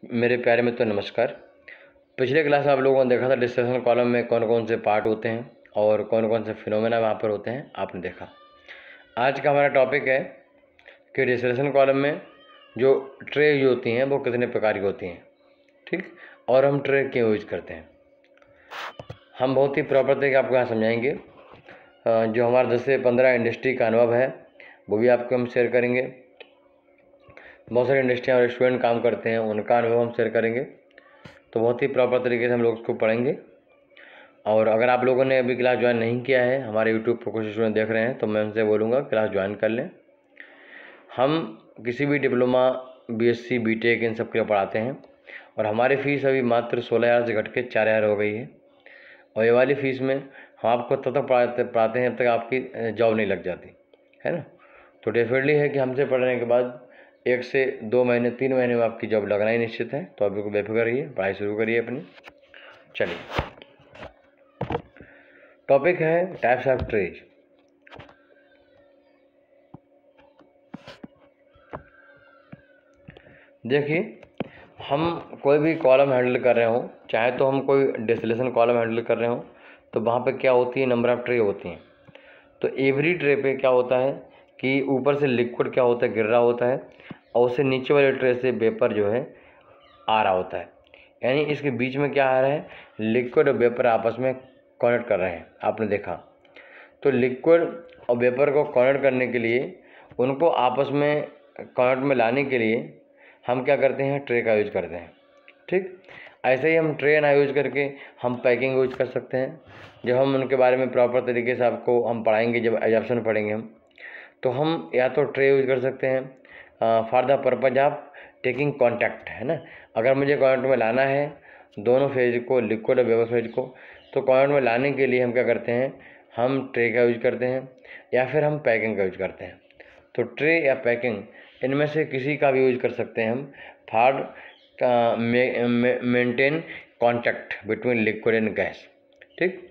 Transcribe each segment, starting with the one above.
मेरे प्यारे मित्रों नमस्कार। पिछले क्लास में आप लोगों ने देखा था डिस्कशन कॉलम में कौन कौन से पार्ट होते हैं और कौन कौन से फिनोमेना वहाँ पर होते हैं, आपने देखा। आज का हमारा टॉपिक है कि डिस्कशन कॉलम में जो ट्रे यूज होती हैं वो कितने प्रकार की होती हैं, ठीक, और हम ट्रे क्यों यूज करते हैं। हम बहुत ही प्रॉपर तरीके आपको यहाँ समझाएंगे। जो हमारा 10 से 15 इंडस्ट्री का अनुभव है वो भी आपको हम शेयर करेंगे। बहुत सारी इंडस्ट्रियाँ और स्टूडेंट काम करते हैं, उनका अनुभव हम शेयर करेंगे। तो बहुत ही प्रॉपर तरीके से हम लोग उसको पढ़ेंगे। और अगर आप लोगों ने अभी क्लास ज्वाइन नहीं किया है, हमारे यूट्यूब पर कुछ स्टूडेंट देख रहे हैं, तो मैं उनसे बोलूँगा क्लास ज्वाइन कर लें। हम किसी भी डिप्लोमा, बीएससी, बीटेक इन सब के लिए पढ़ाते हैं और हमारी फ़ीस अभी मात्र 16,000 से घट के 4,000 हो गई है। और ये वाली फ़ीस में हम आपको तब तक पढ़ाते हैं जब तक आपकी जॉब नहीं लग जाती है ना। तो डेफिनेटली है कि हमसे पढ़ने के बाद 1 से 2 महीने 3 महीने में आपकी जॉब लगना ही निश्चित है। तो आप बिल्कुल बेफिक्र रहिए, पढ़ाई शुरू करिए अपनी। चलिए, टॉपिक है टाइप्स ऑफ ट्रेज। देखिए, हम कोई भी कॉलम हैंडल कर रहे हो, चाहे तो हम कोई डिस्टिलेशन कॉलम हैंडल कर रहे हो, तो वहाँ पे क्या होती है, नंबर ऑफ़ ट्रे होती हैं। तो एवरी ट्रे पे क्या होता है कि ऊपर से लिक्विड क्या होता है, गिर रहा होता है, और उससे नीचे वाले ट्रे से वेपर जो है आ रहा होता है। यानी इसके बीच में क्या आ रहा है, लिक्विड और वेपर आपस में कनेक्ट कर रहे हैं, आपने देखा। तो लिक्विड और वेपर को कनेक्ट करने के लिए, उनको आपस में कनेक्ट में लाने के लिए हम क्या करते हैं, ट्रे का यूज करते हैं, ठीक। ऐसे ही हम ट्रे ना यूज करके हम पैकिंग यूज कर सकते हैं। जब हम उनके बारे में प्रॉपर तरीके से आपको हम पढ़ाएंगे, जब एग्जाम्पशन पढ़ेंगे हम, तो हम या तो ट्रे यूज कर सकते हैं for the purpose of taking contact, है ना। अगर मुझे कॉन्टैक्ट में लाना है दोनों फेज को, लिक्विड और वेपर फेज को, तो कॉन्टैक्ट में लाने के लिए हम क्या करते हैं, हम ट्रे का यूज करते हैं या फिर हम पैकिंग का यूज करते हैं। तो ट्रे या पैकिंग इनमें से किसी का भी यूज कर सकते हैं हम for maintain contact between liquid and gas, ठीक।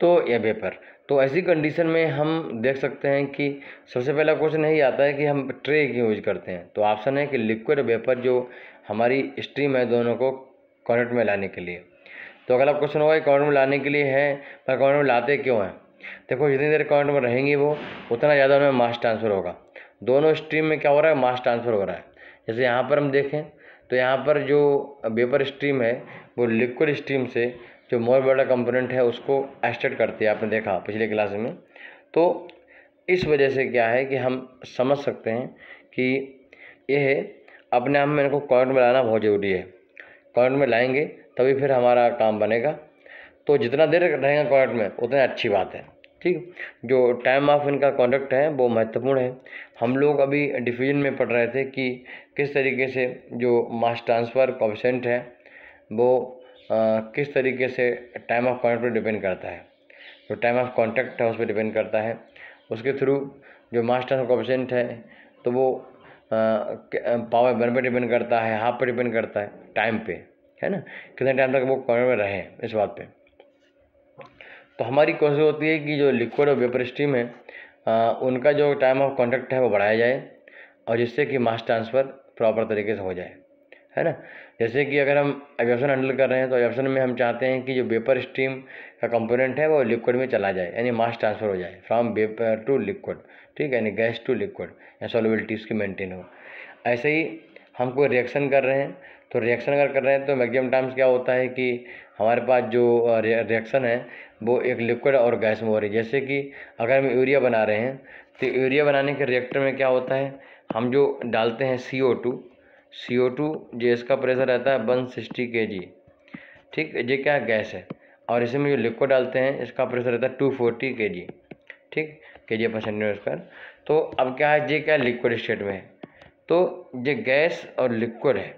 तो या वेपर, तो ऐसी कंडीशन में हम देख सकते हैं कि सबसे पहला क्वेश्चन यही आता है कि हम ट्रे क्यों यूज करते हैं। तो ऑप्शन है कि लिक्विड वेपर जो हमारी स्ट्रीम है दोनों को कॉन्टैक्ट में लाने के लिए। तो अगला क्वेश्चन होगा कि कॉन्टैक्ट में लाने के लिए है, पर कॉन्टैक्ट में लाते क्यों हैं। देखो, जितनी देर कॉन्टैक्ट में रहेंगी वो उतना ज़्यादा उनमें मास ट्रांसफ़र होगा। दोनों स्ट्रीम में क्या हो रहा है, मास ट्रांसफ़र हो रहा है। जैसे यहाँ पर हम देखें तो यहाँ पर जो वेपर स्ट्रीम है वो लिक्विड स्ट्रीम से जो मोर बड़ा कंपोनेंट है उसको एक्सट्रैक्ट करती है, आपने देखा पिछले क्लास में। तो इस वजह से क्या है कि हम समझ सकते हैं कि यह अपने आप में इनको कॉन्टैक्ट में लाना बहुत ज़रूरी है। कॉन्टैक्ट में लाएंगे तभी फिर हमारा काम बनेगा। तो जितना देर रहेगा कॉन्टैक्ट में उतनी अच्छी बात है, ठीक। जो टाइम ऑफ इनका कॉन्टैक्ट है वो महत्वपूर्ण है। हम लोग अभी डिफिजन में पढ़ रहे थे कि किस तरीके से जो मास ट्रांसफ़र कोएफिशिएंट है वो किस तरीके से टाइम ऑफ कॉन्टैक्ट पर डिपेंड करता है। जो टाइम ऑफ कॉन्टैक्ट है उस पर डिपेंड करता है। उसके थ्रू जो मास ट्रांसफर कोएफिशिएंट है तो वो पावर 1 पे डिपेंड करता है, हाफ पे डिपेंड करता है, टाइम पे, है ना, कितने टाइम तक वो कॉन्टैक्ट में रहे इस बात पे। तो हमारी कोशिश होती है कि जो लिक्विड और वेपर स्ट्रीम है उनका जो टाइम ऑफ कॉन्टैक्ट है वो बढ़ाया जाए और जिससे कि मास ट्रांसफ़र प्रॉपर तरीके से हो जाए, है ना। जैसे कि अगर हम एब्जॉर्प्शन हैंडल कर रहे हैं तो एब्जॉर्प्शन में हम चाहते हैं कि जो वेपर स्ट्रीम का कंपोनेंट है वो लिक्विड में चला जाए, यानी मास ट्रांसफ़र हो जाए फ्रॉम वेपर टू लिक्विड, ठीक है, यानी गैस टू लिक्विड, या सॉल्युबिलिटी उसकी मेंटेन हो। ऐसे ही हम कोई रिएक्शन कर रहे हैं तो रिएक्शन अगर कर रहे हैं तो मैक्सिमम टाइम्स क्या होता है कि हमारे पास जो रिएक्शन है वो एक लिक्विड और गैस में हो रही है। जैसे कि अगर हम यूरिया बना रहे हैं तो यूरिया बनाने के रिएक्टर में क्या होता है, हम जो डालते हैं CO2 जो इसका प्रेशर रहता है 160 kg, ठीक। ये क्या गैस है, और इसमें जो लिक्विड डालते हैं इसका प्रेशर रहता है 240 kg, ठीक, kg/cm²। तो अब क्या है, ये क्या लिक्विड स्टेट में है, तो ये गैस और लिक्विड है।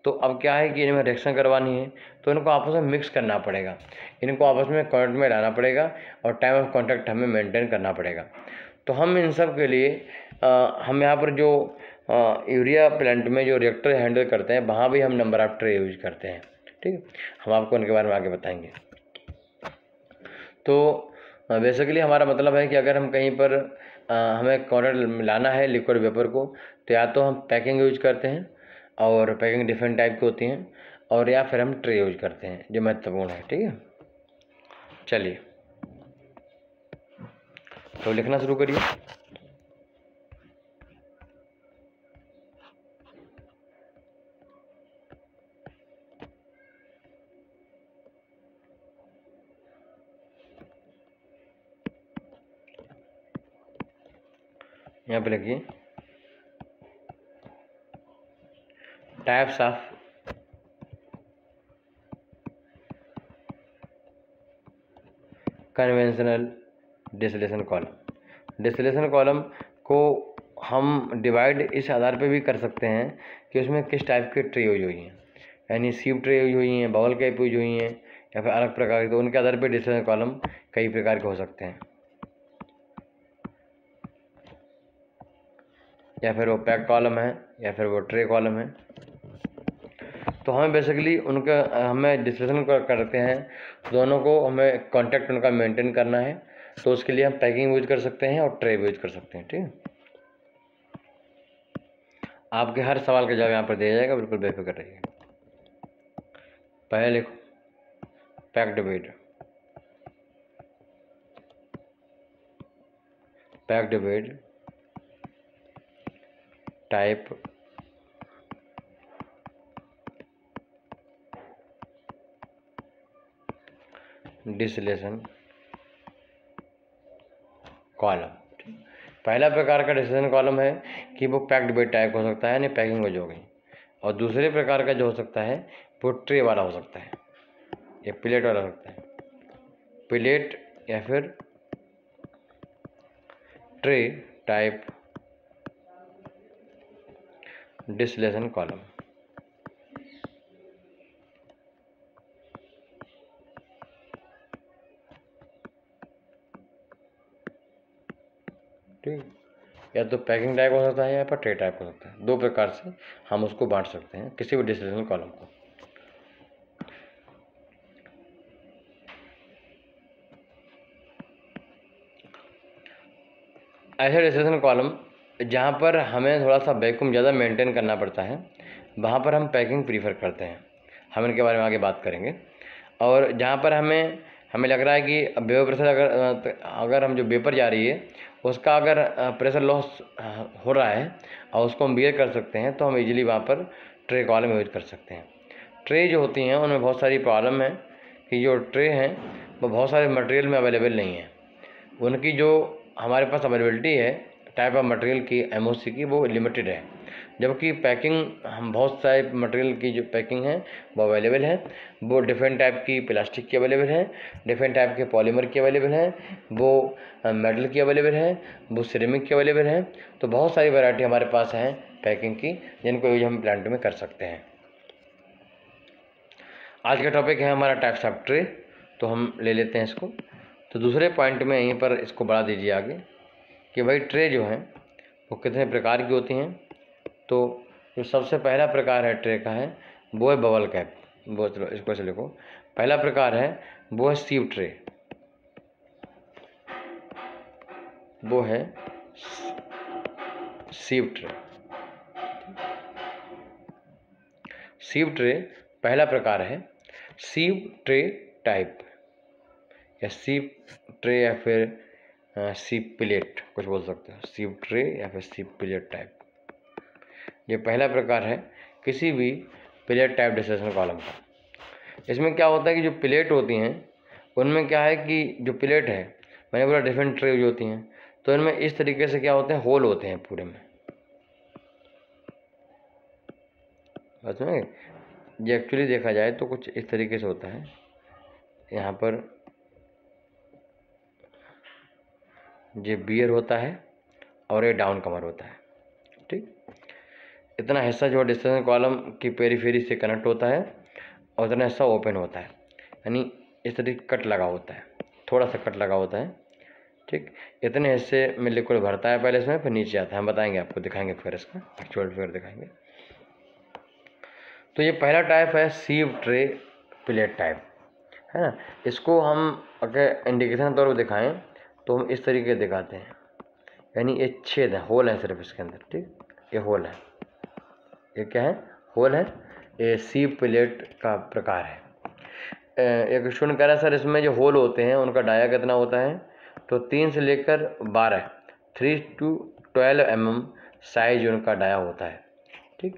तो अब क्या है कि इनमें रिएक्शन करवानी है तो इनको आपस में मिक्स करना पड़ेगा, इनको आपस में कॉन्टैक्ट में लाना पड़ेगा और टाइम ऑफ कॉन्टैक्ट हमें मेंटेन करना पड़ेगा। तो हम इन सब के लिए हम यहाँ पर जो यूरिया प्लांट में जो रिएक्टर हैंडल करते हैं वहाँ भी हम नंबर ऑफ ट्रे यूज करते हैं, ठीक। हम आपको उनके बारे में आगे बताएंगे। तो बेसिकली हमारा मतलब है कि अगर हम कहीं पर हमें कॉन्टैक्ट लाना है लिक्विड वेपर को, तो या तो हम पैकिंग यूज करते हैं और पैकिंग डिफरेंट टाइप की होती हैं, और या फिर हम ट्रे यूज करते हैं जो महत्वपूर्ण है। ठीक है, चलिए तो लिखना शुरू करिए। यहाँ पे लिखिए types of conventional distillation column. Distillation column को हम डिवाइड इस आधार पे भी कर सकते हैं कि उसमें किस टाइप के ट्रे यूज हुई हैं, यानी सीव ट्रे यूज हुई हैं, बबल कैप यूज हुई हैं, या फिर अलग प्रकार के, तो उनके आधार पे डिस्टिलेशन कॉलम कई प्रकार के हो सकते हैं, या फिर वो पैक कॉलम है या फिर वो ट्रे कॉलम है। तो हमें बेसिकली उनका हमें डिस्कशन करते हैं, दोनों को हमें कांटेक्ट उनका मेंटेन करना है, तो उसके लिए हम पैकिंग यूज कर सकते हैं और ट्रे यूज कर सकते हैं। ठीक है, आपके हर सवाल का जवाब यहाँ पर दिया जाएगा, बिल्कुल बेफिक्र रहिए। पहले लिखो packed bed, packed bed type distillation column. पहला प्रकार का डिस्टिलेशन कॉलम है कि वो पैक्ड बेड टाइप हो सकता है, यानी पैकिंग हो गई, और दूसरे प्रकार का जो हो सकता है वो ट्रे वाला हो सकता है, या प्लेट वाला हो सकता है, प्लेट या फिर ट्रे टाइप डिस्टिलेशन कॉलम। ठीक, या तो पैकिंग टाइप हो सकता है या फिर ट्रे टाइप हो सकता है, दो प्रकार से हम उसको बांट सकते हैं किसी भी डिस्टिलेशन कॉलम को। ऐसे डिस्टिलेशन कॉलम जहाँ पर हमें थोड़ा सा वैक्यूम ज़्यादा मेंटेन करना पड़ता है, वहाँ पर हम पैकिंग प्रीफर करते हैं, हम इनके बारे में आगे बात करेंगे। और जहाँ पर हमें लग रहा है कि वेपर प्रेशर अगर हम जो वेपर जा रही है उसका अगर प्रेशर लॉस हो रहा है और उसको हम बियर कर सकते हैं, तो हम इजीली वहाँ पर ट्रे कॉलम यूज कर सकते हैं। ट्रे जो होती हैं उनमें बहुत सारी प्रॉब्लम है कि जो ट्रे हैं वो बहुत सारे मटेरियल में अवेलेबल नहीं है, उनकी जो हमारे पास अवेलेबिलिटी है टाइप ऑफ मटेरियल की एमओसी की वो लिमिटेड है, जबकि पैकिंग हम बहुत सारे मटेरियल की जो पैकिंग है वो अवेलेबल है, वो डिफरेंट टाइप की प्लास्टिक की अवेलेबल है, डिफरेंट टाइप के पॉलीमर की अवेलेबल है, वो मेटल की अवेलेबल है, वो सिरेमिक की अवेलेबल है। तो बहुत सारी वैरायटी हमारे पास हैं पैकिंग की जिनको यूज हम प्लांट में कर सकते हैं। आज का टॉपिक है हमारा टाइप्स ऑफ ट्रे, तो हम ले लेते हैं इसको। तो दूसरे पॉइंट में यहीं पर इसको बढ़ा दीजिए आगे कि भाई ट्रे जो हैं वो कितने प्रकार की होती हैं। तो जो सबसे पहला प्रकार है ट्रे का है वो है बबल कैप, वो चलो इसको ऐसे लिखो, पहला प्रकार है वो है सीव ट्रे, वो है सीव ट्रे। सीव ट्रे पहला प्रकार है, सीव ट्रे टाइप या सीव ट्रे या फिर सीव प्लेट कुछ बोल सकते हो, सीव ट्रे या फिर सीव प्लेट टाइप। ये पहला प्रकार है किसी भी प्लेट टाइप डिस्टिलेशन कॉलम का। इसमें क्या होता है कि जो प्लेट होती हैं उनमें क्या है कि जो प्लेट है मैंने बोला डिफरेंट ट्रे जो होती हैं, तो इनमें इस तरीके से क्या होते हैं होल होते हैं पूरे में, बस में ये एक्चुअली देखा जाए तो कुछ इस तरीके से होता है। यहाँ पर ये बियर होता है और ये डाउन कमर होता है। ठीक, इतना हिस्सा जो डिस्टिलेशन कॉलम की पेरीफेरी से कनेक्ट होता है और इतना हिस्सा ओपन होता है, यानी इस तरीके कट लगा होता है, थोड़ा सा कट लगा होता है। ठीक, इतने हिस्से में लिक्विड भरता है पहले इसमें, फिर नीचे आता है, हम बताएंगे आपको, दिखाएंगे फिर इसका एक्चुअल फिगर दिखाएंगे। तो ये पहला टाइप है सीव ट्रे प्लेट टाइप, है ना। इसको हम अगर इंडिकेशन तौर पर दिखाएं तो हम इस तरीके दिखाते हैं, यानी ये छेद है, होल है सिर्फ इसके अंदर। ठीक, ये होल है, ये क्या है, होल है, ये सीप प्लेट का प्रकार है। एक स्टूडेंट कह रहा है सर इसमें जो होल होते हैं उनका डाया कितना होता है, तो 3 से लेकर 12 3 to 12 mm साइज उनका डाया होता है। ठीक,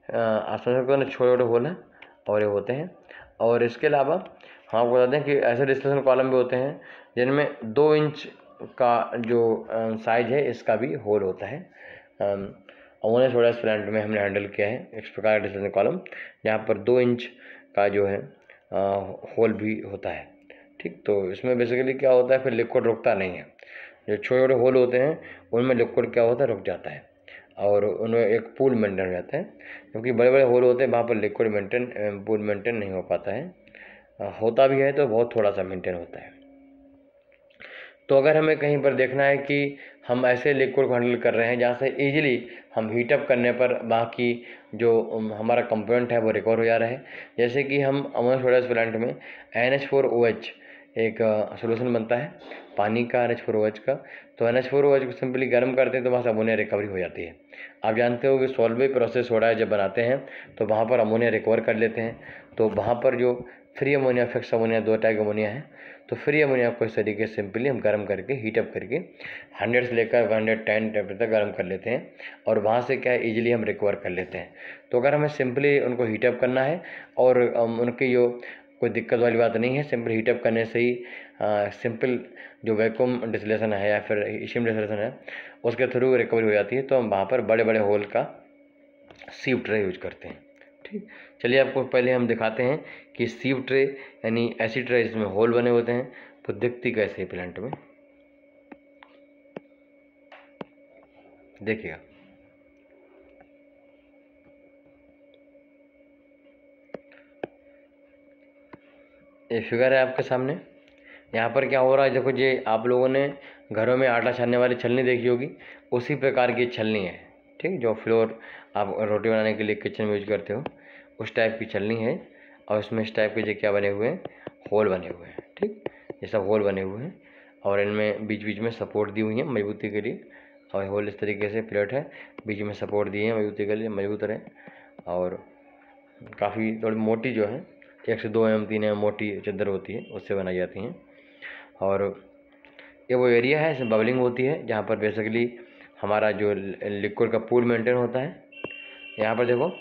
आप समझ सकते हो ना, छोटे छोटे होल हैं और ये होते हैं। और इसके अलावा हम आपको बता दें कि ऐसे डिस्टिलेशन कॉलम भी होते हैं जिनमें 2 इंच का जो साइज है इसका भी होल होता है। अमोनिया सोडा प्लांट में हमने हैंडल किया है इस प्रकार का डिस्टिलेशन कॉलम जहाँ पर 2 इंच का जो है होल भी होता है। ठीक, तो इसमें बेसिकली क्या होता है, फिर लिक्विड रुकता नहीं है। जो छोटे छोटे होल होते हैं उनमें लिक्विड क्या होता है, रुक जाता है और उनमें एक पूल मेंटेन हो जाता है। क्योंकि बड़े बड़े होल होते हैं वहाँ पर लिक्विड पूल मेंटेन नहीं हो पाता है, होता भी है तो बहुत थोड़ा सा मेंटेन होता है। तो अगर हमें कहीं पर देखना है कि हम ऐसे लिक्विड को हैंडल कर रहे हैं जहाँ से इजीली हम हीटअप करने पर बाकी जो हमारा कंपोनेंट है वो रिकवर हो जा रहा है, जैसे कि हम अमोनिया सोडा प्लांट में NH4OH एक सोल्यूशन बनता है पानी का NH4OH का। तो NH4OH को सिंपली गर्म करते हैं तो वहाँ से अमोनिया रिकवरी हो जाती है। आप जानते हो कि सॉल्वेज प्रोसेस सोडा जब बनाते हैं तो वहाँ पर अमोनिया रिकवर कर लेते हैं। तो वहाँ पर जो free ammonia, fix ammonia, 2 type ammonia है। तो फ्री अमोनिया को इस तरीके से सिंपली हम गर्म करके हीटअप करके 100 से लेकर 110 टेम्परेचर तक गर्म कर लेते हैं और वहाँ से क्या है ईजिली हम रिकवर कर लेते हैं। तो अगर हमें सिंपली उनको हीटअप करना है और उनकी जो कोई दिक्कत वाली बात नहीं है, सिंपल हीटअप करने से ही सिंपल जो वैक्यूम डिस्टिलेशन है या फिर स्टीम डिस्टिलेशन है उसके थ्रू रिकवरी हो जाती है। तो हम वहाँ पर बड़े बड़े होल का सीव ट्रे यूज करते हैं। ठीक, चलिए आपको पहले हम दिखाते हैं कि सीव ट्रे यानी ऐसी ट्रे जिसमें होल बने होते हैं तो दिखती कैसे है प्लांट में, देखिएगा। ये फिगर है आपके सामने। यहाँ पर क्या हो रहा है देखो, ये आप लोगों ने घरों में आटा छानने वाली छलनी देखी होगी, उसी प्रकार की छलनी है। ठीक, जो फ्लोर आप रोटी बनाने के लिए किचन में यूज करते हो उस टाइप की छलनी है और इसमें इस टाइप के जो क्या बने हुए हैं, होल बने हुए हैं। ठीक, ये सब होल बने हुए हैं और इनमें बीच बीच में सपोर्ट दी हुई है मजबूती के लिए। और होल इस तरीके से प्लेट है, बीच में सपोर्ट दिए हैं मजबूती के लिए, मजबूत रहे। और काफ़ी थोड़ी मोटी जो है 1 से 2 mm 3 mm मोटी चादर होती है उससे बनाई जाती हैं। और ये वो एरिया है इसमें बबलिंग होती है जहाँ पर बेसिकली हमारा जो लिक्विड का पूल मेंटेन होता है। यहाँ पर देखो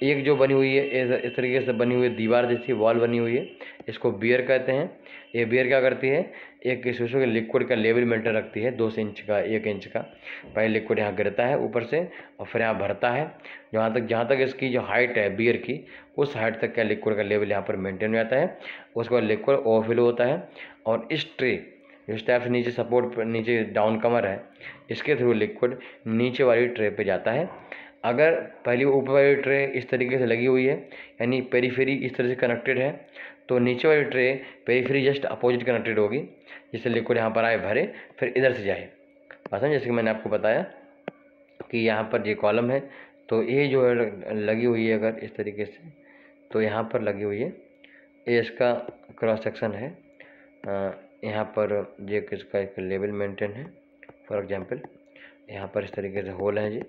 एक जो बनी हुई है इस तरीके से बनी हुई दीवार जैसी वॉल बनी हुई है, इसको बियर कहते हैं। ये बियर क्या करती है, एक शीशे के लिक्विड का लेवल मेंटेन रखती है 2 इंच का 1 इंच का। पहले लिक्विड यहाँ गिरता है ऊपर से और फिर यहाँ भरता है, जहाँ तक इसकी जो हाइट है बियर की उस हाइट तक का लिक्विड का लेवल यहाँ पर मेंटेन हो जाता है। उसके बाद लिक्विड ओवरफ्लो होता है और इस ट्रे इस टाइप से नीचे सपोर्ट नीचे डाउन कमर है, इसके थ्रू लिक्विड नीचे वाली ट्रे पे जाता है। अगर पहली ऊपर वाली ट्रे इस तरीके से लगी हुई है यानी पेरीफेरी इस तरह से कनेक्टेड है तो नीचे वाली tray periphery just opposite connected होगी, जिससे लिक्विड यहाँ पर आए भरे फिर इधर से जाए। पसंद जैसे कि मैंने आपको बताया कि यहाँ पर ये कॉलम है तो ये जो है लगी हुई है अगर इस तरीके से तो यहाँ पर लगी हुई है, ये इसका क्रॉस सेक्शन है। यहाँ पर ये किसका एक लेवल मेंटेन है, फॉर एग्जांपल यहाँ पर इस तरीके से होल है जी।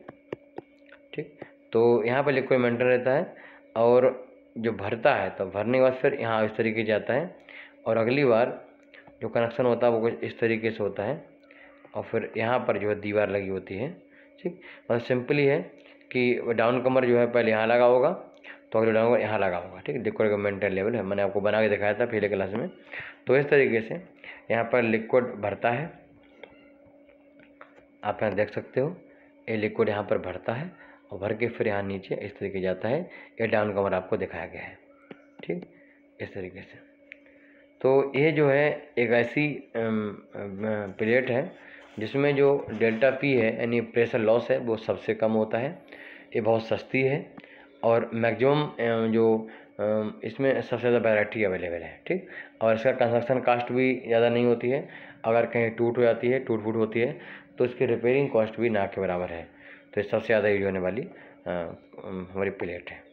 ठीक, तो यहाँ पर लिक्विड मेंटेन रहता है और जो भरता है तो भरने के बाद फिर यहाँ इस तरीके से जाता है और अगली बार जो कनेक्शन होता है वो कुछ इस तरीके से होता है और फिर यहाँ पर जो है दीवार लगी होती है। ठीक, मतलब सिंपली है कि डाउन कमर जो है पहले यहाँ लगा होगा तो अगले डाउन कमर यहाँ लगा होगा। ठीक, लिक्विड का मेंटेन लेवल है, मैंने आपको बना के दिखाया था पिछले क्लास में। तो इस तरीके से यहाँ पर लिक्विड भरता है, आप यहाँ देख सकते हो ये लिक्विड यहाँ पर भरता है और भर के फिर यहाँ नीचे इस तरीके जाता है। ये डाउन कमर आपको दिखाया गया है। ठीक, इस तरीके से। तो ये जो है एक ऐसी प्लेट है जिसमें जो डेल्टा पी है यानी प्रेशर लॉस है वो सबसे कम होता है। ये बहुत सस्ती है और मैक्सिमम जो इसमें सबसे ज़्यादा वैरायटी अवेलेबल है। ठीक, और इसका कंस्ट्रक्शन कास्ट भी ज़्यादा नहीं होती है। अगर कहीं टूट हो जाती है, टूट फूट होती है तो इसकी रिपेयरिंग कॉस्ट भी ना के बराबर है। तो ये सबसे ज़्यादा यूज होने वाली हमारी प्लेट है।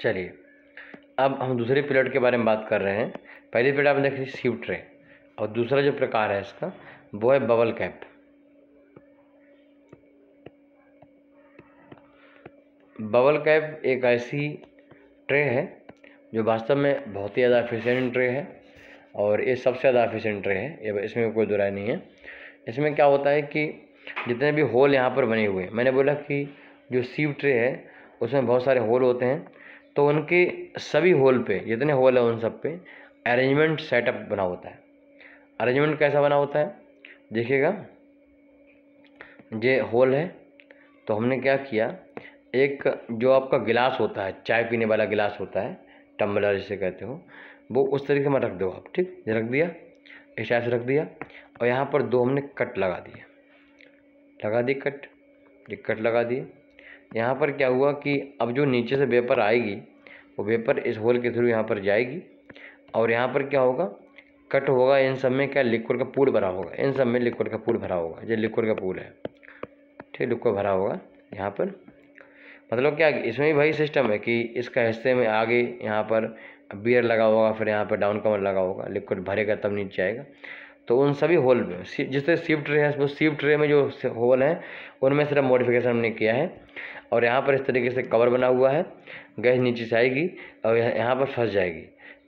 चलिए अब हम दूसरी प्लेट के बारे में बात कर रहे हैं पहली प्लेट आपने देखी सीव ट्रे, और दूसरा जो प्रकार है इसका वो है बबल कैप। बबल कैप एक ऐसी ट्रे है जो वास्तव में बहुत ही ज़्यादा एफिशिएंट ट्रे है, और ये सबसे ज़्यादा एफिशिएंट ट्रे है, ये इसमें कोई दो राय नहीं है। इसमें क्या होता है कि जितने भी होल यहाँ पर बने हुए हैं, मैंने बोला कि जो सीव ट्रे है उसमें बहुत सारे होल होते हैं, तो उनके सभी होल पे जितने होल हैं उन सब पे अरेंजमेंट सेटअप बना होता है। अरेंजमेंट कैसा बना होता है देखिएगा, ये होल है तो हमने क्या किया, एक जो आपका गिलास होता है, चाय पीने वाला गिलास होता है, टम्बलर जिसे कहते हो, वो उस तरीके में रख दो आप, ठीक, रख दिया, इस टाइप से रख दिया, और यहाँ पर दो हमने कट लगा दिए, लगा दी कट, ये कट लगा दिए। यहाँ पर क्या हुआ कि अब जो नीचे से वेपर आएगी वो वेपर इस होल के थ्रू यहाँ पर जाएगी, और यहाँ पर क्या होगा, कट होगा, इन सब में क्या लिक्विड का पूल भरा होगा, इन सब में लिक्विड का पूल भरा होगा, ये लिक्विड का पूल है, ठीक, लिक्विड भरा होगा यहाँ पर। मतलब क्या, इसमें भी वही सिस्टम है कि इसका हिस्से में आगे यहाँ पर बियर लगा होगा, फिर यहाँ पर डाउन कवर लगा होगा, लिक्विड भरेगा तब नीचे आएगा। तो उन सभी होल में जिससे सीव ट्रे है, वो सीव ट्रे में जो होल हैं उनमें सिर्फ मॉडिफिकेशन हमने किया है, और यहाँ पर इस तरीके से कवर बना हुआ है, गैस नीचे से आएगी और यहाँ पर फंस जाएगी,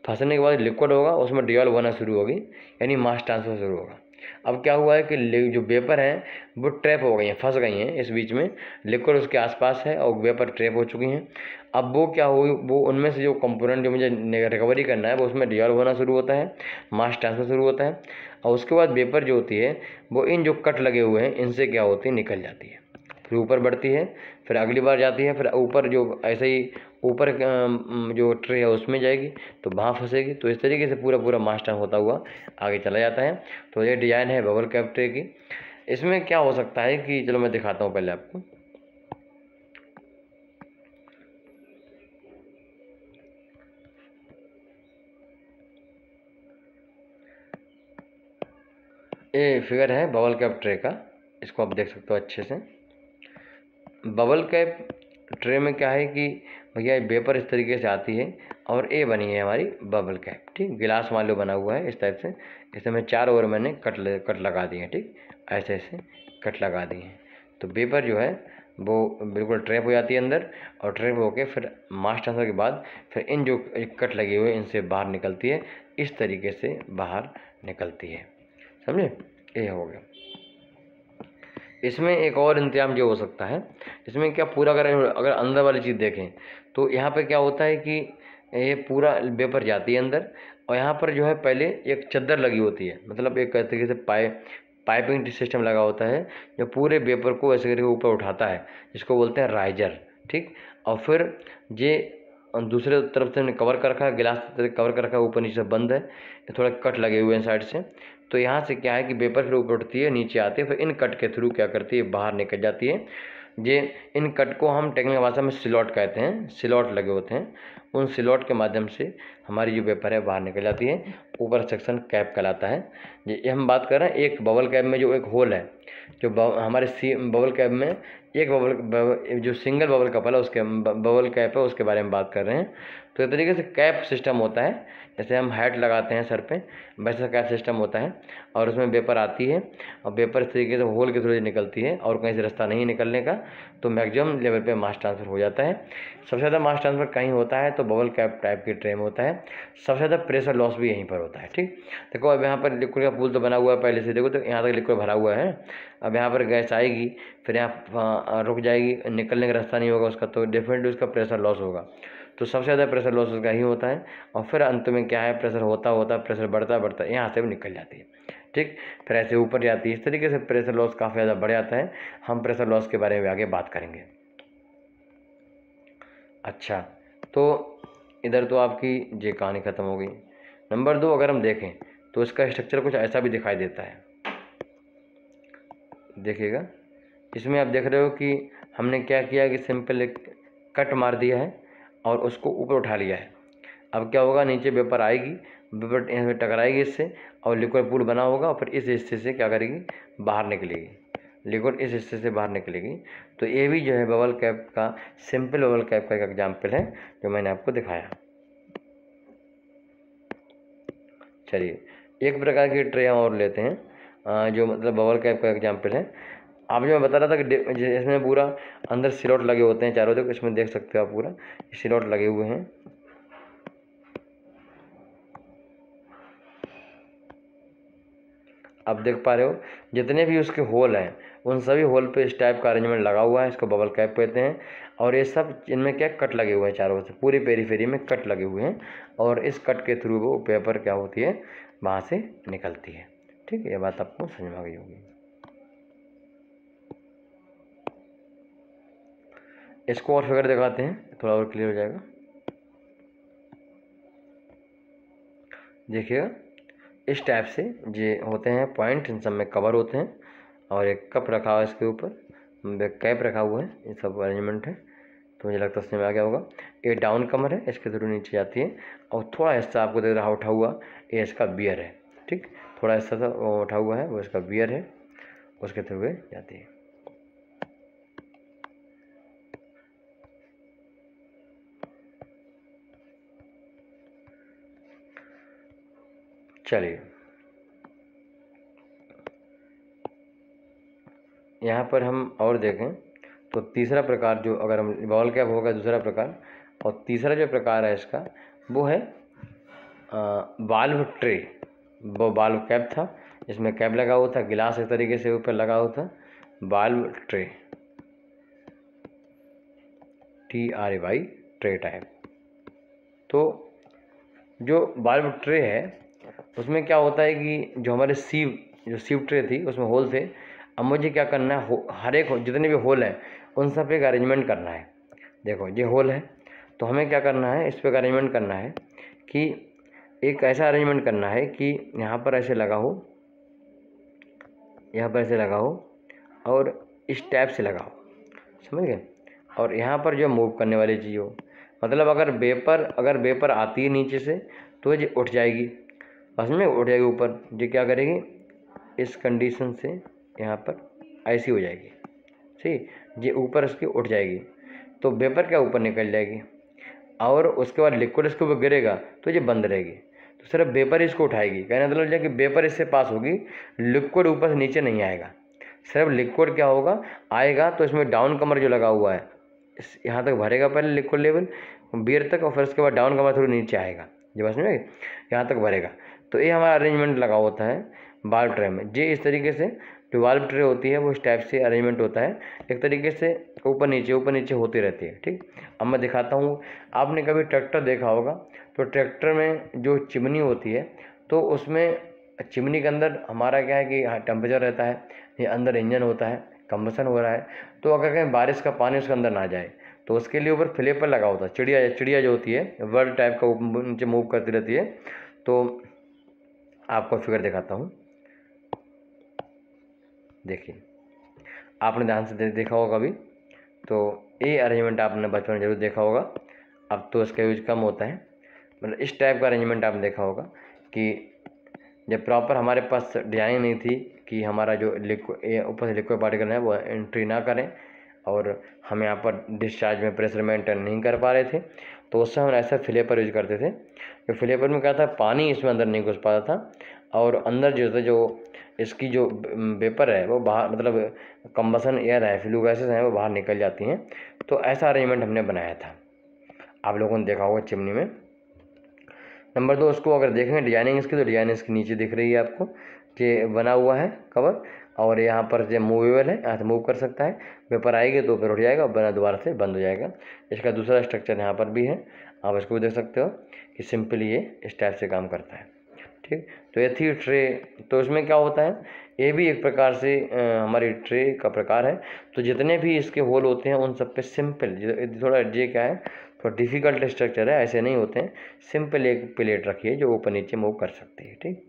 फंसने के बाद लिक्विड होगा, उसमें डिजॉल्व होना शुरू होगी, यानी मास ट्रांसफर शुरू होगा। अब क्या हुआ है कि जो वेपर हैं वो ट्रैप हो गई हैं, फंस गई हैं इस बीच में, लिक्विड उसके आसपास है और वेपर ट्रैप हो चुकी हैं। अब वो क्या हुई, वो उनमें से जो कंपोनेंट जो मुझे रिकवरी करना है वो उसमें डिजॉल्व होना शुरू होता है, मास ट्रांसफर शुरू होता है, और उसके बाद वेपर जो होती है वो इन जो कट लगे हुए हैं इनसे क्या होती है, निकल जाती है, फिर ऊपर बढ़ती है, फिर अगली बार जाती है, फिर ऊपर जो ऐसे ही ऊपर जो ट्रे है उसमें जाएगी तो वहाँ फंसेगी। तो इस तरीके से पूरा पूरा मास ट्रांसफर होता हुआ आगे चला जाता है। तो ये डिज़ाइन है बबल कैप ट्रे की। इसमें क्या हो सकता है कि चलो मैं दिखाता हूँ पहले आपको। ये फिगर है बबल कैप ट्रे का, इसको आप देख सकते हो अच्छे से। बबल कैप ट्रे में क्या है कि भैया वेपर इस तरीके से आती है, और ये बनी है हमारी बबल कैप, ठीक, गिलास मान लो बना हुआ है इस टाइप से, इसमें चारों ओर मैंने कट लगा दिए हैं, ठीक, ऐसे ऐसे कट लगा दिए हैं। तो वेपर जो है वो बिल्कुल ट्रैप हो जाती है अंदर, और ट्रैप होके फिर मास ट्रांसफर के बाद फिर इन जो कट लगे हुए इनसे बाहर निकलती है, इस तरीके से बाहर निकलती है, समझे, ये हो गया। इसमें एक और इंतजाम जो हो सकता है, इसमें क्या पूरा अगर अंदर वाली चीज़ देखें तो यहाँ पे क्या होता है कि ये पूरा वेपर जाती है अंदर, और यहाँ पर जो है पहले एक चद्दर लगी होती है, मतलब एक तरीके से पाइपिंग सिस्टम लगा होता है जो पूरे वेपर को ऐसे करके ऊपर उठाता है, जिसको बोलते हैं राइजर, ठीक। और फिर ये दूसरे तरफ से कवर कर रखा है, गिलास कवर कर रखा है, ऊपर नीचे बंद है, थोड़ा कट लगे हुए हैं साइड से। तो यहाँ से क्या है कि वेपर फिर ऊपर उठती है, नीचे आती है, फिर इन कट के थ्रू क्या करती है, बाहर निकल जाती है। ये इन कट को हम टेक्निकल भाषा में स्लॉट कहते हैं, स्लॉट लगे होते हैं, उन स्लॉट के माध्यम से हमारी जो वेपर है बाहर निकल जाती है। ऊपर सेक्शन कैप कहलाता है। ये हम बात कर रहे हैं एक बबल कैप में जो एक होल है, जो हमारे बबल कैप में एक जो सिंगल बबल कपल है उसके बबल कैप है उसके बारे में बात कर रहे हैं। तो इस तरीके से कैप सिस्टम होता है, जैसे हम हैट लगाते हैं सर पे, वैसा कैप सिस्टम होता है, और उसमें वेपर आती है, और वेपर इस तरीके से होल के थ्रू निकलती है, और कहीं से रास्ता नहीं निकलने का, तो मैक्सिमम लेवल पे मास ट्रांसफ़र हो जाता है। सबसे ज़्यादा मास ट्रांसफ़र कहीं होता है तो बबल कैप टाइप की ट्रे में होता है। सबसे ज़्यादा प्रेशर लॉस भी यहीं पर होता है, ठीक। देखो अब यहाँ पर लिक्विड का पूल तो बना हुआ है पहले से, देखो तो यहाँ तक लिक्विड भरा हुआ है। अब यहाँ पर गैस आएगी, फिर यहाँ रुक जाएगी, निकलने का रास्ता नहीं होगा उसका, तो डेफिनेटली उसका प्रेशर लॉस होगा। तो सबसे ज़्यादा प्रेशर लॉस उसका ही होता है, और फिर अंत में क्या है, प्रेशर होता होता प्रेशर बढ़ता बढ़ता यहाँ से भी निकल जाती है, ठीक, फिर ऐसे ऊपर जाती है। इस तरीके से प्रेशर लॉस काफ़ी ज़्यादा बढ़ जाता है। हम प्रेशर लॉस के बारे में आगे बात करेंगे। अच्छा, तो इधर तो आपकी ये कहानी ख़त्म हो गई। नंबर 2 अगर हम देखें तो इसका स्ट्रक्चर कुछ ऐसा भी दिखाई देता है, देखिएगा। इसमें आप देख रहे हो कि हमने क्या किया कि सिंपल एक कट मार दिया है और उसको ऊपर उठा लिया है। अब क्या होगा, नीचे वेपर आएगी, वेपर यहाँ पे टकराएगी इससे, और लिक्विड पूल बना होगा, और फिर इस हिस्से से क्या करेगी, बाहर निकलेगी, लिक्विड इस हिस्से से बाहर निकलेगी। तो ये भी जो है बबल कैप का, सिंपल बबल कैप का एक एग्जाम्पल है जो मैंने आपको दिखाया। चलिए एक प्रकार की ट्रे हम और लेते हैं जो मतलब बबल कैप का एग्जाम्पल है। आप जो मैं बता रहा था कि इसमें पूरा अंदर स्लॉट लगे होते हैं चारों तरफ, इसमें देख सकते हो आप पूरा स्लॉट लगे हुए हैं। आप देख पा रहे हो जितने भी उसके होल हैं उन सभी होल पे इस टाइप का अरेंजमेंट लगा हुआ है, इसको बबल कैप कहते हैं। और ये सब इनमें क्या कट लगे हुए हैं, चारों से पूरी पेरीफेरी में कट लगे हुए हैं, और इस कट के थ्रू वो पेपर क्या होती है वहाँ से निकलती है। ठीक है, ये बात आपको समझ में आ गई होगी। इसको और फिगर दिखाते हैं, थोड़ा और क्लियर हो जाएगा। देखिएगा इस टाइप से ये होते हैं पॉइंट, इन सब में कवर होते हैं, और एक कप रखा हुआ है इसके ऊपर, कैप रखा हुआ है, ये सब अरेंजमेंट है। तो मुझे लगता है समझ में आ गया होगा। ये डाउन कमर है, इसके थ्रू नीचे जाती है, और थोड़ा हिस्सा आपको दिख रहा उठा हुआ, ये इसका बियर है। ठीक, थोड़ा हिस्सा सा उठा हुआ है वो इसका बियर है, उसके थ्रू ये जाती है। चलिए यहाँ पर हम और देखें तो तीसरा प्रकार जो, अगर हम बॉल कैप होगा दूसरा प्रकार, और तीसरा जो प्रकार है इसका वो है वाल्व ट्रे। वो वाल्व कैप था, इसमें कैप लगा हुआ था, गिलास एक तरीके से ऊपर लगा हुआ था, valve tray, TRAY tray type. तो जो वाल्व ट्रे है उसमें क्या होता है कि जो हमारे सीव ट्रे थी उसमें होल थे। अब मुझे क्या करना है, हर एक जितने भी होल हैं उन सब पे एक अरेंजमेंट करना है। देखो ये होल है, तो हमें क्या करना है, इस पर अरेंजमेंट करना है कि एक ऐसा अरेंजमेंट करना है कि यहाँ पर ऐसे लगा हो, यहाँ पर ऐसे लगा हो, और इस टाइप से लगा हो, समझ गए। और यहाँ पर जो मूव करने वाली चीज़ हो, मतलब अगर वेपर आती है नीचे से तो ये उठ जाएगी, बस में उठ जाएगी ऊपर। ये क्या करेगी, इस कंडीशन से यहाँ पर ऐसी हो जाएगी, ठीक, ये ऊपर इसकी उठ जाएगी, तो वेपर क्या ऊपर निकल जाएगी, और उसके बाद लिक्विड इसके ऊपर गिरेगा तो ये बंद रहेगी। तो सिर्फ वेपर इसको उठाएगी, कहने का मतलब कि वेपर इससे पास होगी, लिक्विड ऊपर से नीचे नहीं आएगा। सिर्फ लिक्विड क्या होगा, आएगा तो इसमें डाउन कमर जो लगा हुआ है इस यहाँ तक भरेगा, पहले लिक्विड लेवल बियर तक, और फिर उसके बाद डाउन कमर थोड़ी नीचे आएगा, ये बस में यहाँ तक भरेगा। तो ये हमारा अरेंजमेंट लगा होता है वाल्व ट्रे में। ये इस तरीके से जो वाल्व ट्रे होती है वो इस टाइप से अरेंजमेंट होता है, एक तरीके से ऊपर नीचे होती रहती है। ठीक, अब मैं दिखाता हूँ। आपने कभी ट्रैक्टर देखा होगा, तो ट्रैक्टर में जो चिमनी होती है, तो उसमें चिमनी के अंदर हमारा क्या है कि टेम्परेचर रहता है, ये अंदर इंजन होता है, कंबसन हो रहा है। तो अगर कहीं बारिश का पानी उसके अंदर ना जाए तो उसके लिए ऊपर फ्लेपर लगा होता है, चिड़िया जो होती है वर्ड टाइप का नीचे मूव करती रहती है। तो आपको फिगर दिखाता हूँ, देखिए आपने ध्यान से देखा होगा अभी, तो ये अरेंजमेंट आपने बचपन में जरूर देखा होगा, अब तो इसका यूज कम होता है। मतलब इस टाइप का अरेंजमेंट आपने देखा होगा कि जब प्रॉपर हमारे पास डिजाइन नहीं थी कि हमारा जो लिक्विड ऊपर से लिक्विड पार्टिकल है वो एंट्री ना करें, और हम यहाँ पर डिस्चार्ज में प्रेशर मेंटेन नहीं कर पा रहे थे, तो उससे हम ऐसा फ्लेपर यूज करते थे। तो फ्लेपर में क्या था, पानी इसमें अंदर नहीं घुस पाता था, और अंदर जो इसकी जो वेपर है वो बाहर, मतलब कंबसन एयर है, फ्लू गैसेस हैं वो बाहर निकल जाती हैं। तो ऐसा अरेंजमेंट हमने बनाया था, आप लोगों ने देखा होगा चिमनी में। नंबर 2, उसको अगर देखेंगे डिजाइनिंग इसकी, तो डिजाइनिंग इसकी नीचे दिख रही है आपको, ये बना हुआ है कवर, और यहाँ पर जो मूवेबल है, यहाँ से मूव कर सकता है, वेपर आएगी तो फिर उठ जाएगा, और बना दोबारा से बंद हो जाएगा। इसका दूसरा स्ट्रक्चर यहाँ पर भी है, आप इसको भी देख सकते हो कि सिंपली ये इस टाइप से काम करता है। ठीक, तो ये थी ट्रे। तो इसमें क्या होता है, ये भी एक प्रकार से हमारी ट्रे का प्रकार है। तो जितने भी इसके होल होते हैं उन सब पे सिंपल, थोड़ा ये क्या है, थोड़ा डिफ़िकल्ट स्ट्रक्चर है, ऐसे नहीं होते हैं, सिंपल एक प्लेट रखिए जो ऊपर नीचे मूव कर सकती है। ठीक,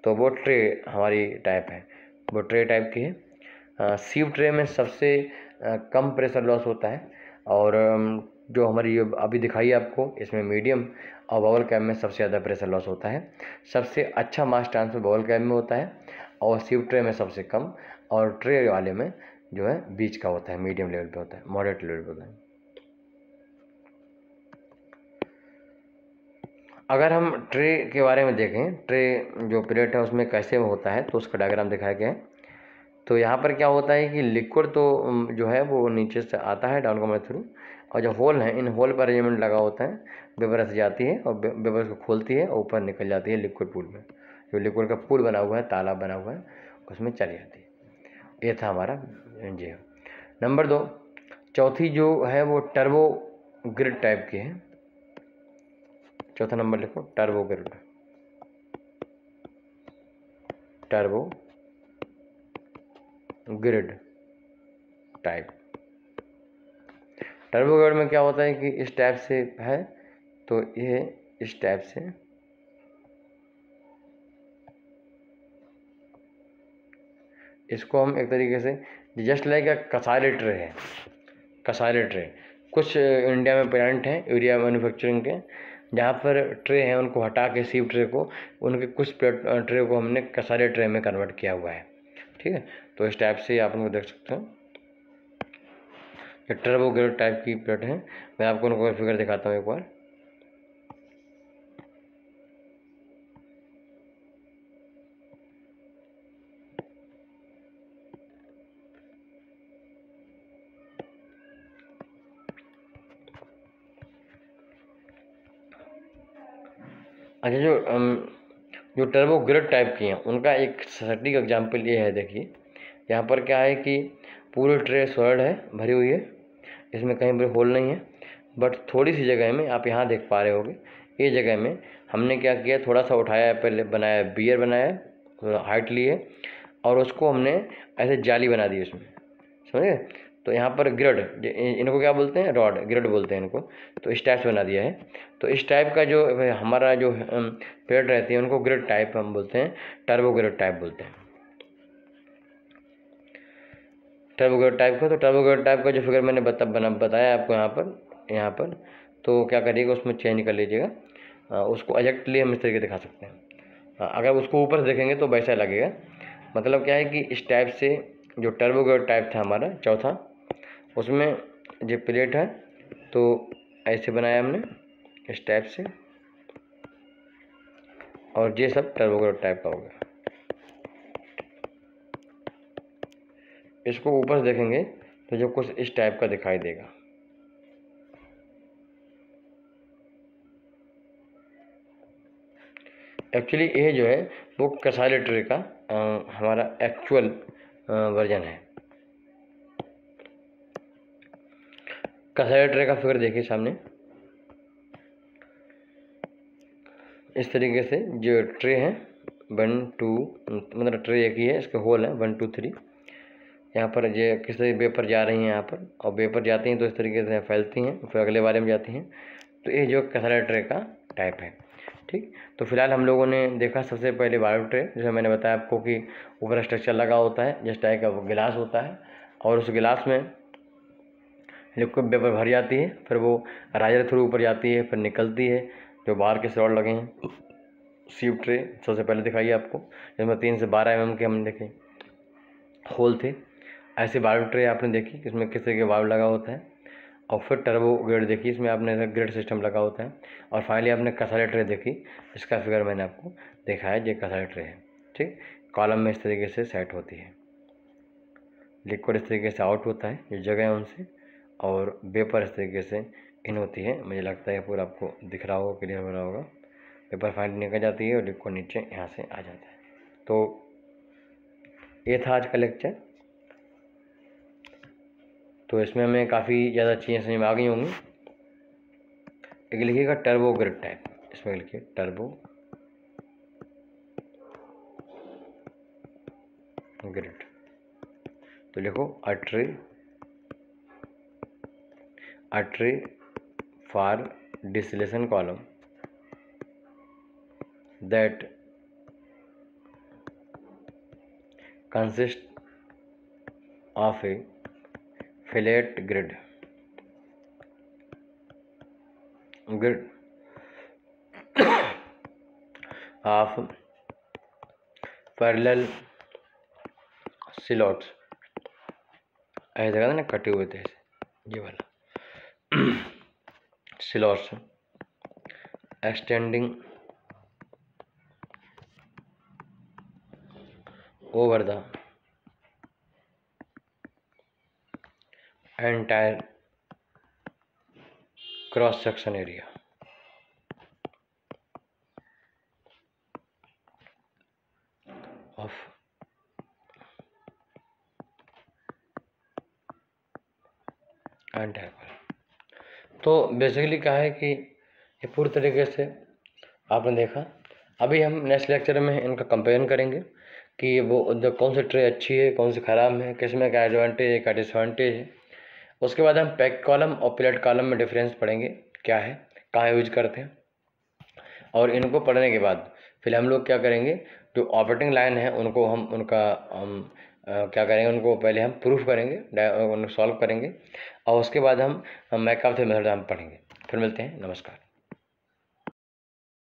तो वो ट्रे हमारी टाइप है, वो ट्रे टाइप की है। सीव ट्रे में सबसे कम प्रेशर लॉस होता है, और जो हमारी ये अभी दिखाई आपको इसमें मीडियम और बबल कैप में सबसे ज़्यादा प्रेशर लॉस होता है। सबसे अच्छा मास ट्रांसफर बबल कैप में होता है, और सीव ट्रे में सबसे कम, और ट्रे वाले में जो है बीच का होता है, मीडियम लेवल पे होता है, मॉडरेट लेवल पे होता है। अगर हम ट्रे के बारे में देखें, ट्रे जो प्लेट है उसमें कैसे होता है तो उसका डायग्राम दिखाया गया है। तो यहाँ पर क्या होता है कि लिक्विड तो जो है वो नीचे से आता है डाउन कमर थ्रू, और जो होल हैं इन होल पर अरेंजमेंट लगा होता है, वेपर ऐसे जाती है और वेपर को खोलती है और ऊपर निकल जाती है लिक्विड पूल में। जो लिक्विड का पूल बना हुआ है, तालाब बना हुआ है, उसमें चली जाती है। ये था हमारा जी। नंबर 2, चौथी जो है वो टर्बो ग्रिड टाइप की है। चौथा नंबर लिखो, turbo grid. Turbo grid type. Turbo grid में क्या होता है कि इस टाइप से है, तो ये इस टाइप से इसको हम एक तरीके से जस्ट लाइक अ कसारे ट्रे है। कसारे ट्रे कुछ इंडिया में प्लांट हैं यूरिया मैन्युफैक्चरिंग के, जहाँ पर ट्रे हैं उनको हटा के सीव ट्रे को, उनके कुछ ट्रे को हमने कसारे ट्रे में कन्वर्ट किया हुआ है। ठीक है, तो इस टाइप से आप उनको देख सकते हो। ये टर्बो ग्रिड टाइप की प्लेट है। मैं आपको उनको फिगर दिखाता हूँ एक बार। अच्छा, जो टर्बो ग्रिड टाइप की हैं उनका एक सटीक एग्जाम्पल ये है। देखिए यहाँ पर क्या है कि पूरी ट्रे सॉलिड है, भरी हुई है, इसमें कहीं पर होल नहीं है, बट थोड़ी सी जगह में आप यहाँ देख पा रहे होगे, ये जगह में हमने क्या किया, थोड़ा सा उठाया, पहले बनाया बियर बनाया, थोड़ा हाइट लिए और उसको हमने ऐसे जाली बना दी उसमें, समझे। तो यहाँ पर ग्रिड, इनको क्या बोलते हैं, रॉड ग्रिड बोलते हैं इनको। तो इस टाइप से बना दिया है। तो इस टाइप का जो हमारा जो प्लेट रहती है उनको ग्रिड टाइप हम बोलते हैं, टर्बो ग्रिड टाइप बोलते हैं। टर्बो ग्रिड टाइप का, तो टर्बो ग्रिड टाइप का जो फिगर मैंने बताया आपको यहाँ पर तो क्या करिएगा, उसमें चेंज कर लीजिएगा। उसको एग्जैक्टली हम इस तरीके दिखा सकते हैं। अगर उसको ऊपर से देखेंगे तो वैसा लगेगा। मतलब क्या है कि इस टाइप से जो टर्बो ग्रिड टाइप था हमारा चौथा, उसमें जो प्लेट है तो ऐसे बनाया हमने इस टाइप से, और ये सब टर्बो ग्रिड टाइप का हो गया। इसको ऊपर से देखेंगे तो जो कुछ इस टाइप का दिखाई देगा। एक्चुअली ये जो है वो कसाले ट्रे का हमारा एक्चुअल वर्जन है। कसाले ट्रे का फिगर देखिए सामने, इस तरीके से जो ट्रे हैं 1 2, मतलब ट्रे एक ही है, इसके होल हैं 1 2 3। यहाँ पर ये किस तरह वेपर जा रही हैं यहाँ पर, और वेपर जाती हैं तो इस तरीके से फैलती हैं, फिर अगले बारे में जाती हैं। तो ये जो कसाले ट्रे का टाइप है। ठीक, तो फिलहाल हम लोगों ने देखा सबसे पहले बायो ट्रे, जैसे मैंने बताया आपको कि ऊपर स्ट्रक्चर लगा होता है, जिस टाइप का वो गिलास होता है, और उस गिलास में लिक्विड वेपर भर जाती है, फिर वो राइजर थ्रू ऊपर जाती है, फिर निकलती है। जो बाहर के रॉड लगे हैं, सीव ट्रे सबसे पहले दिखाई आपको, जिसमें 3 से 12 mm के हमने देखे होल थे। ऐसे बायो ट्रे आपने देखी, इसमें किस तरह के वाल्व लगा होता है। और फिर टर्बो ग्रिड देखी, इसमें आपने ग्रिड सिस्टम लगा होता है। और फाइनली आपने कसाले ट्रे देखी, इसका फिगर मैंने आपको देखा है, ये कसाले ट्रे है। ठीक, कॉलम में इस तरीके से सेट होती है, लिक्विड इस तरीके से आउट होता है जो जगह है उनसे, और वेपर इस तरीके से इन होती है। मुझे लगता है पूरा आपको दिख रहा होगा, क्लियर हो रहा होगा। वेपर फाइनली निकल जाती है और लिक्विड नीचे यहाँ से आ जाता है। तो ये था आज का लेक्चर। तो इसमें हमें काफ़ी ज़्यादा चीज़ें समझ में आ गई होंगी। एक लिखिएगा टर्बो ग्रिड टाइप, इसमें लिखिए टर्बो ग्रिड। तो लिखो a tray for distillation column that consists of a fillet grid of parallel slots, ऐसे देखा था ना, कटे हुए थे ऐसे, ये वाला slots extending over the entire cross section area of entire। तो बेसिकली क्या है कि ये पूरी तरीके से आपने देखा। अभी हम नेक्स्ट लेक्चर में इनका कंपेरिजन करेंगे कि वो कौन सी ट्रे अच्छी है, कौन सी ख़राब है, किस में क्या एडवांटेज है, क्या डिसएडवांटेज है। उसके बाद हम पैक कॉलम और प्लेट कॉलम में डिफरेंस पढ़ेंगे, क्या है, कहाँ यूज करते हैं। और इनको पढ़ने के बाद फिर हम लोग क्या करेंगे, जो ऑपरेटिंग लाइन है उनको हम क्या करेंगे, उनको पहले हम प्रूफ करेंगे, उनको सॉल्व करेंगे और उसके बाद हम मैकार्थे मेथड हम पढ़ेंगे। फिर मिलते हैं, नमस्कार।